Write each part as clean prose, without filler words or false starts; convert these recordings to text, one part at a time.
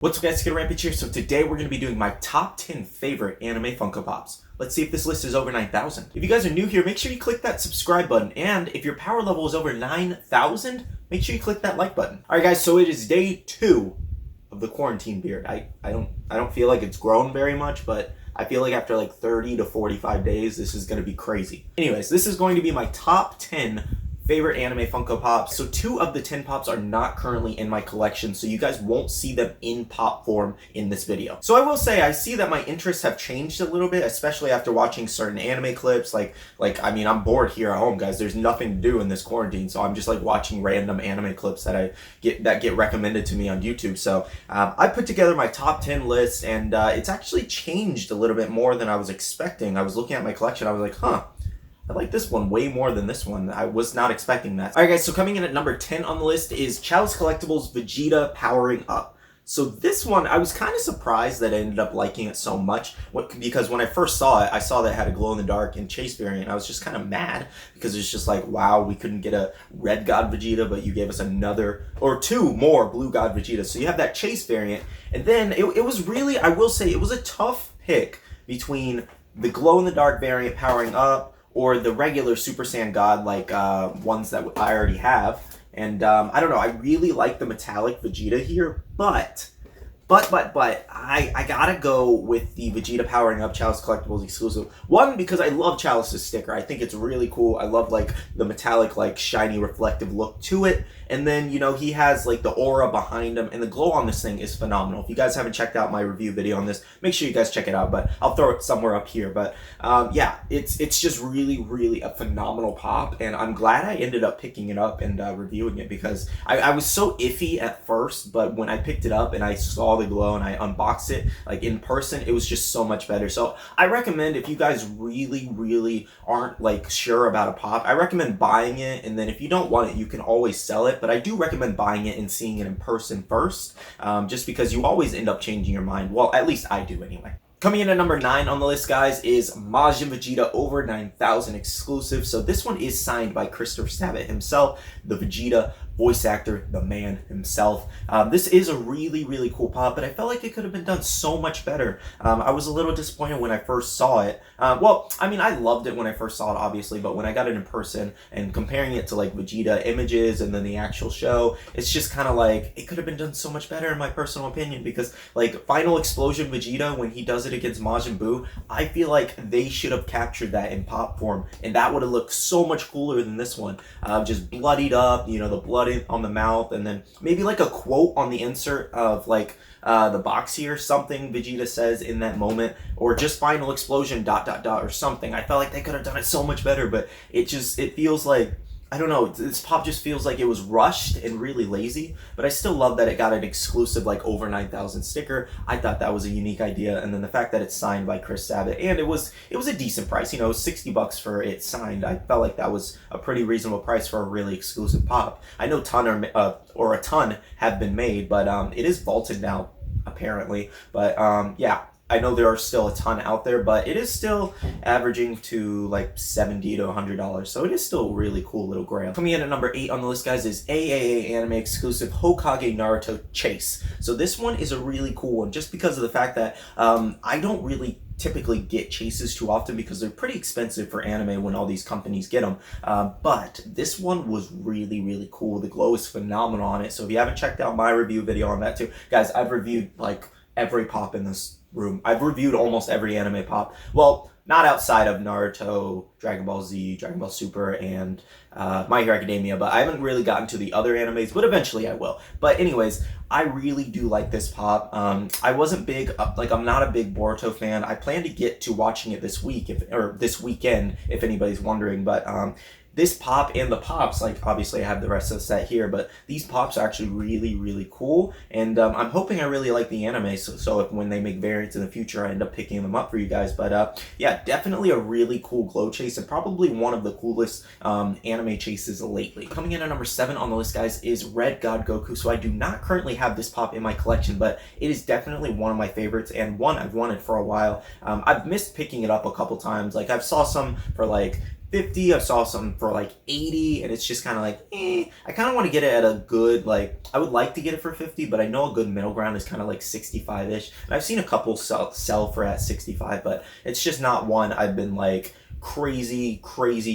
What's up guys, SkittleRampage here. So today we're going to be doing my top 10 favorite anime Funko Pops. Let's see if this list is over 9,000. If you guys are new here, make sure you click that subscribe button. And if your power level is over 9,000, make sure you click that like button. Alright guys, so it is day 2 of the quarantine beard. I don't feel like it's grown very much, but I feel like after like 30 to 45 days, this is going to be crazy. Anyways, this is going to be my top 10 favorite anime Funko Pops. So 2 of the 10 Pops are not currently in my collection, so you guys won't see them in pop form in this video. So I will say, I see that my interests have changed a little bit, especially after watching certain anime clips. I mean, I'm bored here at home, guys. There's nothing to do in this quarantine, so I'm just like watching random anime clips that get recommended to me on YouTube. So I put together my top 10 list, and it's actually changed a little bit more than I was expecting. I was looking at my collection, I was like, huh, I like this one way more than this one. I was not expecting that. Alright guys, so coming in at number 10 on the list is Chalice Collectibles Vegeta Powering Up. So this one, I was kind of surprised that I ended up liking it so much, because when I first saw it, I saw that it had a glow-in-the-dark and Chase variant. I was just kind of mad, because it's just like, wow, we couldn't get a red God Vegeta, but you gave us another, or 2 more blue God Vegeta. So you have that Chase variant, and then it was really, I will say, it was a tough pick between the glow-in-the-dark variant Powering Up, or the regular Super Saiyan God, like ones that I already have. And I don't know, I really like the metallic Vegeta here, but I gotta go with the Vegeta Powering Up Chalice Collectibles exclusive. One, because I love Chalice's sticker. I think it's really cool. I love like the metallic, like shiny reflective look to it. And then, you know, he has like the aura behind him, and the glow on this thing is phenomenal. If you guys haven't checked out my review video on this, make sure you guys check it out, but I'll throw it somewhere up here. But yeah, it's just really a phenomenal pop, and I'm glad I ended up picking it up and reviewing it, because I was so iffy at first, but when I picked it up and I saw the glow and I unboxed it like in person, it was just so much better. So I recommend, if you guys really aren't like sure about a pop, I recommend buying it, and then if you don't want it, you can always sell it. But I do recommend buying it and seeing it in person first, just because you always end up changing your mind. Well, at least I do anyway. Coming in at number 9 on the list, guys, is Magida Vegeta over 9,000 exclusive. So this one is signed by Christopher Sabat himself, the Vegeta voice actor, the man himself. This is a really cool pop, but I felt like it could have been done so much better. I was a little disappointed when I first saw it. Well, I mean, I loved it when I first saw it, obviously, but when I got it in person and comparing it to like Vegeta images and then the actual show, it's just kind of like, it could have been done so much better in my personal opinion, because like Final Explosion Vegeta, when he does it against Majin Buu, I feel like they should have captured that in pop form, and that would have looked so much cooler than this one. Just bloodied up, you know, the blood on the mouth, and then maybe like a quote on the insert of like the box here, something Vegeta says in that moment, or just Final Explosion ... or something. I felt like they could have done it so much better, but it feels like, I don't know, this pop just feels like it was rushed and really lazy, but I still love that it got an exclusive like over 9,000 sticker. I thought that was a unique idea, and then the fact that it's signed by Chris Sabat, and it was a decent price, you know, $60 for it signed. I felt like that was a pretty reasonable price for a really exclusive pop. I know a ton have been made, but it is vaulted now apparently, but yeah, I know there are still a ton out there, but it is still averaging to like $70 to $100, so it is still a really cool little grab. Coming in at number 8 on the list, guys, is AAA anime exclusive Hokage Naruto Chase. So this one is a really cool one, just because of the fact that I don't really typically get chases too often, because they're pretty expensive for anime when all these companies get them. But this one was really cool. The glow is phenomenal on it. So if you haven't checked out my review video on that too, guys, I've reviewed like every pop in this room. I've reviewed almost every anime pop. Well, not outside of Naruto, Dragon Ball Z, Dragon Ball Super, and My Hero Academia, but I haven't really gotten to the other animes, but eventually I will. But anyways, I really do like this pop. I wasn't big, I'm not a big Boruto fan. I plan to get to watching it this week, or this weekend, if anybody's wondering, but this pop and the pops, like obviously I have the rest of the set here, but these pops are actually really cool, and I'm hoping I really like the anime, so if when they make variants in the future, I end up picking them up for you guys. But yeah, definitely a really cool glow chase, and probably one of the coolest anime chases lately. Coming in at number 7 on the list, guys, is Red God Goku. So I do not currently have this pop in my collection, but it is definitely one of my favorites, and one I've wanted for a while. I've missed picking it up a couple times. Like I've saw some for like 50. I saw some for like 80, and it's just kind of like, I kind of want to get it at a good, like, I would like to get it for 50, but I know a good middle ground is kind of like 65-ish. And I've seen a couple sell for at 65, but it's just not one I've been like crazy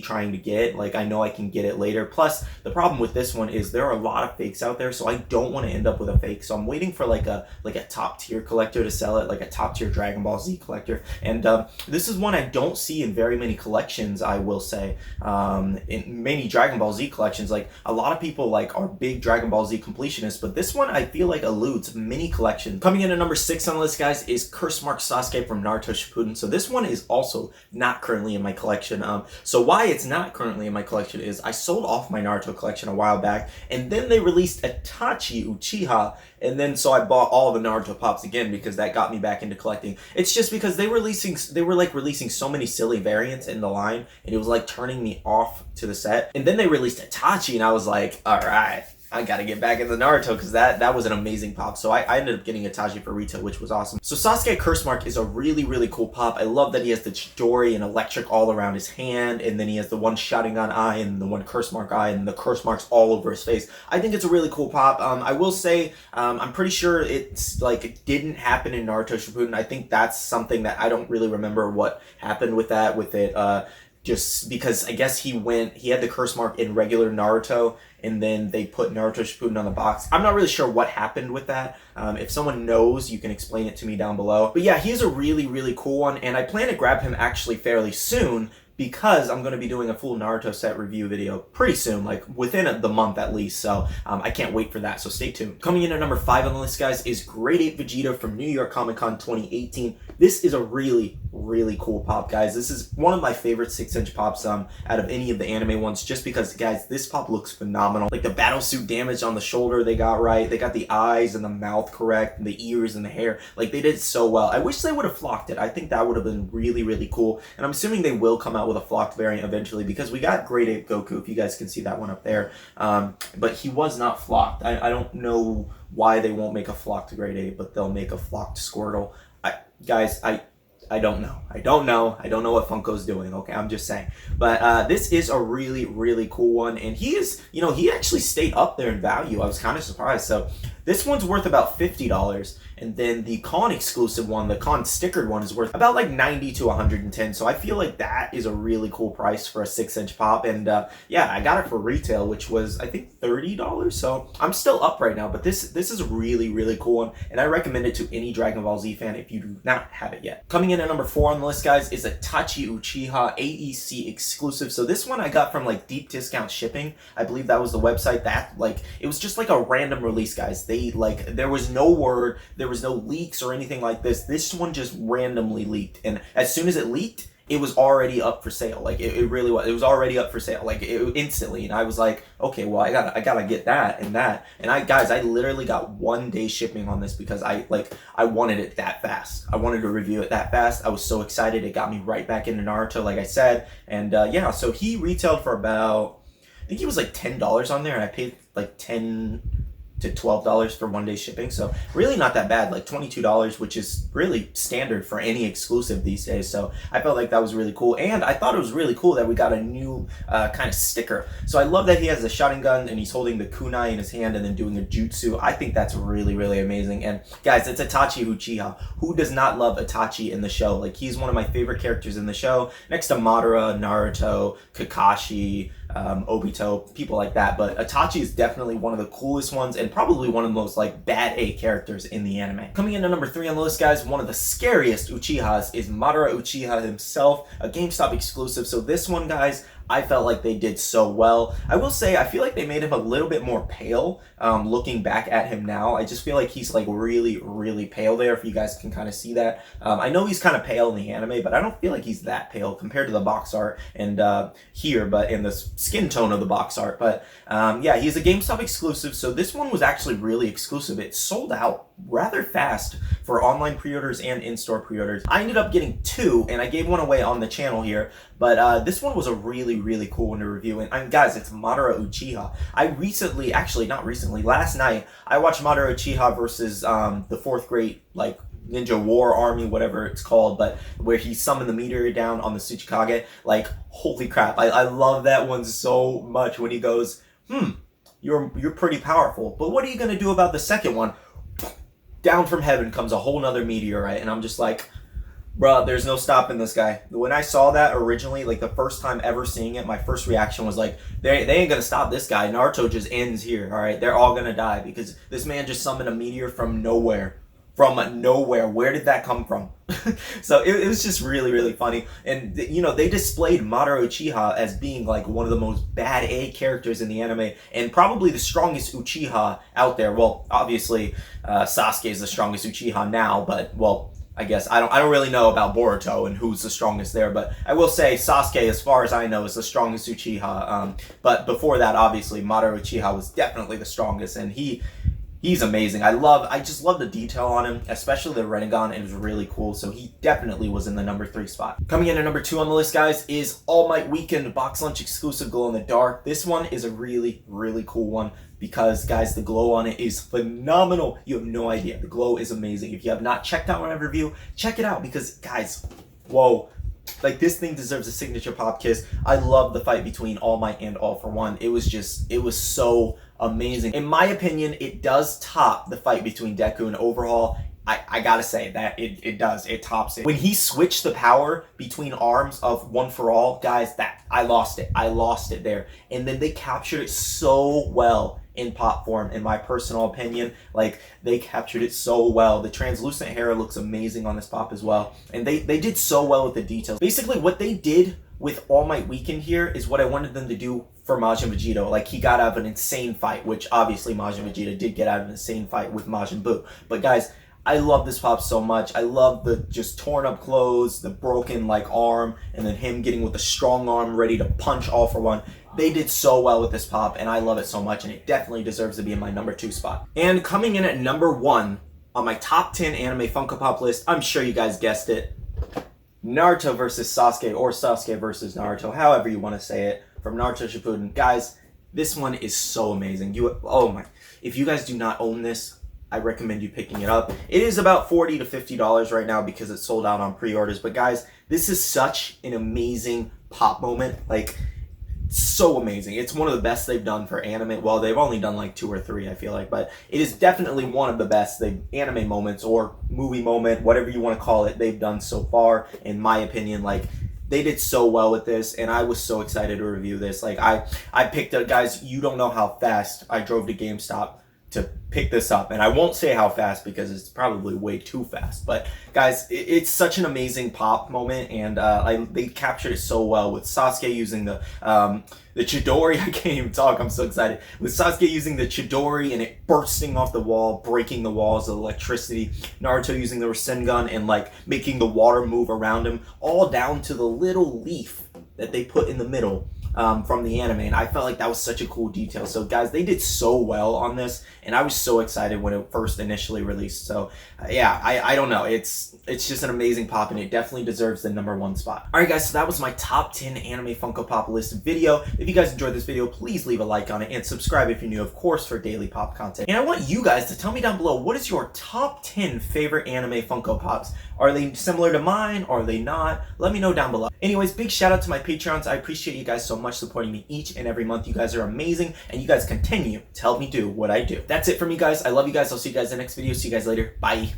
trying to get. Like, I know I can get it later. Plus, the problem with this one is there are a lot of fakes out there, so I don't want to end up with a fake. So I'm waiting for like a top tier collector to sell it, like a top tier Dragon Ball Z collector. And this is one I don't see in very many collections, I will say. In many Dragon Ball Z collections, like a lot of people like are big Dragon Ball Z completionists, but this one I feel like eludes many collections. Coming in at number 6 on the list, guys, is Curse Mark Sasuke from Naruto Shippuden. So this one is also not currently in my collection. So why it's not currently in my collection is I sold off my Naruto collection a while back, and then they released Itachi Uchiha, and then so I bought all the Naruto pops again because that got me back into collecting. It's just because they were releasing so many silly variants in the line, and it was like turning me off to the set. And then they released Itachi, and I was like, all right, I gotta get back into Naruto because that was an amazing pop. So I ended up getting Itachi for retail, which was awesome. So Sasuke Curse Mark is a really cool pop. I love that he has the Chidori and electric all around his hand, and then he has the one Sharingan eye and the one Curse Mark eye and the curse marks all over his face. I think it's a really cool pop. I will say I'm pretty sure it's like it didn't happen in Naruto Shippuden. I think that's something that I don't really remember what happened with it. Just because I guess he had the curse mark in regular Naruto, and then they put Naruto Shippuden on the box. I'm not really sure what happened with that. If someone knows, you can explain it to me down below. But yeah, he's a really cool one, and I plan to grab him actually fairly soon, because I'm going to be doing a full Naruto set review video pretty soon, like within the month at least, so I can't wait for that, so stay tuned. Coming in at number 5 on the list, guys, is Grade 8 Vegeta from New York Comic Con 2018. This is a really cool pop, guys. This is one of my favorite 6-inch pops out of any of the anime ones, just because, guys, this pop looks phenomenal. Like the battle suit damage on the shoulder they got right, they got the eyes and the mouth correct, and the ears and the hair, like they did so well. I wish they would have flocked it. I think that would have been really cool, and I'm assuming they will come out with a flocked variant eventually, because we got Grade 8 Goku, if you guys can see that one up there, but he was not flocked. I don't know why they won't make a flocked Grade 8, but they'll make a flocked Squirtle. I don't know. I don't know what Funko's doing, okay? I'm just saying. But this is a really cool one, and he is, he actually stayed up there in value. I was kind of surprised. So this one's worth about $50, and then the con exclusive one, the con stickered one, is worth about like $90 to $110. So I feel like that is a really cool price for a 6-inch pop. And yeah, I got it for retail, which was I think $30. So I'm still up right now, but this is a really cool one, and I recommend it to any Dragon Ball Z fan if you do not have it yet. Coming in at number 4 on the list, guys, is Itachi Uchiha AEC exclusive. So this one I got from like deep discount shipping. I believe that was the website. That like it was just like a random release, guys. They like there was no word, there was no leaks or anything like this. This one just randomly leaked, and as soon as it leaked, it was already up for sale. Like it really was. It was already up for sale, like instantly. And I was like, okay, well, I gotta get that and that. And I literally got 1 day shipping on this because I wanted it that fast. I wanted to review it that fast. I was so excited. It got me right back into Naruto, like I said. And yeah, so he retailed for about, I think he was like $10 on there, and I paid like $10 to $12 for 1 day shipping, so really not that bad, like $22, which is really standard for any exclusive these days. So I felt like that was really cool, and I thought it was really cool that we got a new kind of sticker. So I love that he has a Sharingan and he's holding the kunai in his hand and then doing a jutsu. I think that's really amazing. And guys, it's Itachi Uchiha. Who does not love Itachi in the show? Like, he's one of my favorite characters in the show, next to Madara, Naruto, Kakashi, Obito, people like that. But Itachi is definitely one of the coolest ones, and probably one of the most like bad A characters in the anime. Coming in at number 3 on the list, guys, one of the scariest Uchihas is Madara Uchiha himself, a GameStop exclusive. So this one, guys, I felt like they did so well. I will say, I feel like they made him a little bit more pale. Looking back at him now, I just feel like he's like really pale there, if you guys can kind of see that. I know he's kind of pale in the anime, but I don't feel like he's that pale compared to the box art and here, but in the skin tone of the box art. But yeah, he's a GameStop exclusive, so this one was actually really exclusive. It sold out rather fast for online pre-orders and in-store pre-orders. I ended up getting 2, and I gave one away on the channel here, but this one was a really cool one to review. And guys, it's Madara Uchiha. Last night, I watched Madara Uchiha versus the 4th grade, like, Ninja War Army, whatever it's called, but where he summoned the meteor down on the Tsuchikage. Like, holy crap, I love that one so much when he goes, you're pretty powerful, but what are you gonna do about the second one? Down from heaven comes a whole nother meteorite, and I'm just like, bruh, there's no stopping this guy. When I saw that originally, like the first time ever seeing it, my first reaction was like, they ain't gonna stop this guy. Naruto just ends here, alright? They're all gonna die because this man just summoned a meteor from nowhere. From nowhere. Where did that come from? So it was just really, really funny. And, you know, they displayed Madara Uchiha as being like one of the most bad A characters in the anime and probably the strongest Uchiha out there. Well, obviously, Sasuke is the strongest Uchiha now, but, well, I guess I don't really know about Boruto and who's the strongest there, but I will say Sasuke, as far as I know, is the strongest Uchiha. But before that, obviously, Madara Uchiha was definitely the strongest, and he's amazing. I just love the detail on him, especially the Rinnegan. It was really cool, so he definitely was in the number 3 spot. Coming in at number 2 on the list, guys, is All Might Weekend Box Lunch exclusive Glow in the Dark. This one is a really, really cool one because, guys, the glow on it is phenomenal. You have no idea. The glow is amazing. If you have not checked out my review, check it out because, guys, whoa. Like, this thing deserves a signature pop kiss. I love the fight between All Might and All For One. It was so amazing. In my opinion, it does top the fight between Deku and Overhaul. I gotta say that it does. It tops it. When he switched the power between arms of One For All, guys, that I lost it. I lost it there. And then they captured it so well in pop form, in my personal opinion. Like, they captured it so well. The translucent hair looks amazing on this pop as well. And they did so well with the details. Basically, what they did with All Might Weekend here is what I wanted them to do for Majin Vegeta. Like, he got out of an insane fight, which obviously Majin Vegeta did get out of an insane fight with Majin Buu. But guys, I love this pop so much. I love the just torn up clothes, the broken like arm, and then him getting with the strong arm ready to punch All For One. They did so well with this pop, and I love it so much, and it definitely deserves to be in my number 2 spot. And coming in at number 1 on my top 10 anime Funko Pop list, I'm sure you guys guessed it, Naruto versus Sasuke, or Sasuke versus Naruto, however you want to say it, from Naruto Shippuden. Guys, this one is so amazing. If you guys do not own this, I recommend you picking it up. It is about $40 to $50 right now because it's sold out on pre-orders. But guys, this is such an amazing pop moment. Like, so amazing. It's one of the best they've done for anime. Well, they've only done like 2 or 3, I feel like, but it is definitely one of the best anime moments or movie moment, whatever you want to call it, they've done so far, in my opinion. Like, they did so well with this, and I was so excited to review this. Like, I picked up, guys, you don't know how fast I drove to GameStop to pick this up, and I won't say how fast because it's probably way too fast, but guys, it's such an amazing pop moment, and they captured it so well with Sasuke using the Chidori. I can't even talk, I'm so excited. With Sasuke using the Chidori and it bursting off the wall, breaking the walls of electricity, Naruto using the Rasengan and like making the water move around him, all down to the little leaf that they put in the middle from the anime, and I felt like that was such a cool detail. So guys, they did so well on this, and I was so excited when it first initially released. So yeah, I don't know, it's just an amazing pop, and it definitely deserves the number 1 spot. Alright guys, so that was my top 10 anime Funko Pop list video. If you guys enjoyed this video, please leave a like on it and subscribe if you're new, of course, for daily pop content. And I want you guys to tell me down below, what is your top 10 favorite anime Funko Pops? Are they similar to mine? Are they not? Let me know down below. Anyways, big shout out to my Patreons. I appreciate you guys so much supporting me each and every month. You guys are amazing, and you guys continue to help me do what I do. That's it for me, guys. I love you guys. I'll see you guys in the next video. See you guys later. Bye.